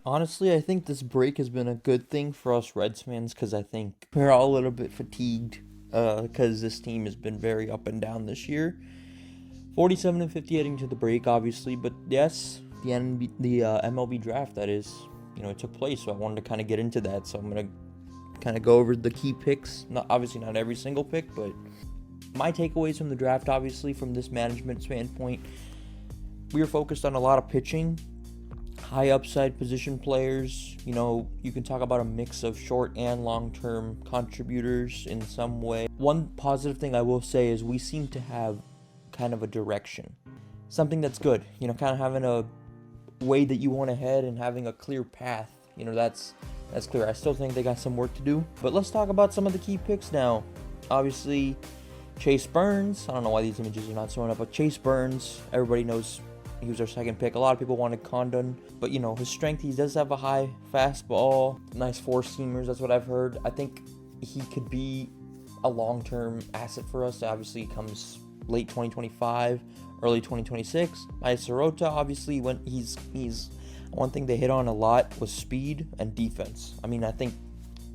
Honestly, I think this break has been a good thing for us Reds fans because I think we're all a little bit fatigued because this team has been very up and down this year. 47-50 heading to the break, obviously, but yes, the MLB draft, that is, it took place, so I wanted to kind of get into that. So I'm going to kind of go over the key picks. Obviously not every single pick, but my takeaways from the draft, obviously, from this management standpoint, we were focused on a lot of pitching, high upside position players. You can talk about a mix of short and long-term contributors in some way. One positive thing I will say is we seem to have kind of a direction, something that's good, kind of having a way that you want to head and having a clear path. That's clear. I still think they got some work to do, but let's talk about some of the key picks now. Obviously, Chase Burns, I don't know why these images are not showing up, but Chase Burns, everybody knows he was our second pick. A lot of people wanted Condon, but his strength, he does have a high fastball, nice four-seamers, that's what I've heard. I think he could be a long-term asset for us. Obviously, he comes late 2025, early 2026. Sirota, obviously, when he's one thing they hit on a lot was speed and defense. I think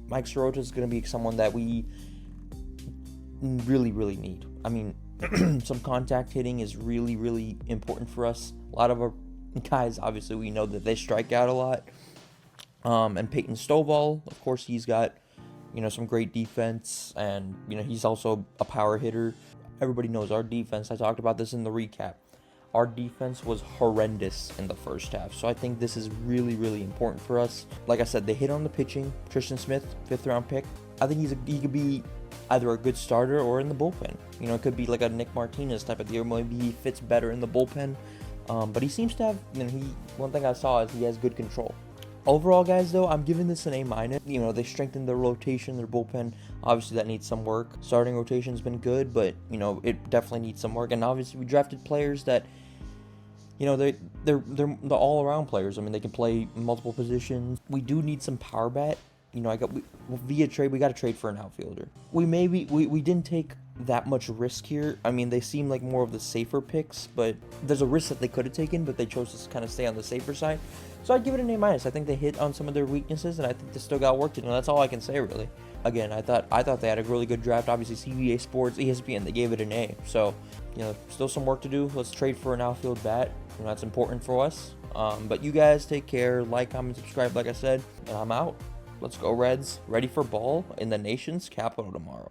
Mike Sirota is going to be someone that we really, really need. Some contact hitting is really, really important for us. A lot of our guys, obviously, we know that they strike out a lot. And Peyton Stovall, of course, he's got, some great defense, and, he's also a power hitter. Everybody knows our defense. I talked about this in the recap. Our defense was horrendous in the first half, so I think this is really, really important for us. Like I said, they hit on the pitching. Tristan Smith, 5th-round pick. I think he could be either a good starter or in the bullpen. It could be like a Nick Martinez type of deal. Maybe he fits better in the bullpen. But he seems to have, one thing I saw is he has good control. Overall, guys, though, I'm giving this an A-. They strengthened their rotation, their bullpen. Obviously, that needs some work. Starting rotation's been good, but, it definitely needs some work. And obviously, we drafted players that, they're the all-around players. They can play multiple positions. We do need some power bat. Via trade, we got to trade for an outfielder. We didn't take that much risk here. They seem like more of the safer picks, but there's a risk that they could have taken, but they chose to kind of stay on the safer side. So I'd give it an A-. I think they hit on some of their weaknesses, and I think they still got work to do. That's all I can say, really. Again, I thought they had a really good draft. Obviously, CBA Sports, ESPN, they gave it an A. So, still some work to do. Let's trade for an outfield bat. That's important for us. But you guys take care. Like, comment, subscribe, like I said. And I'm out. Let's go Reds. Ready for ball in the nation's capital tomorrow.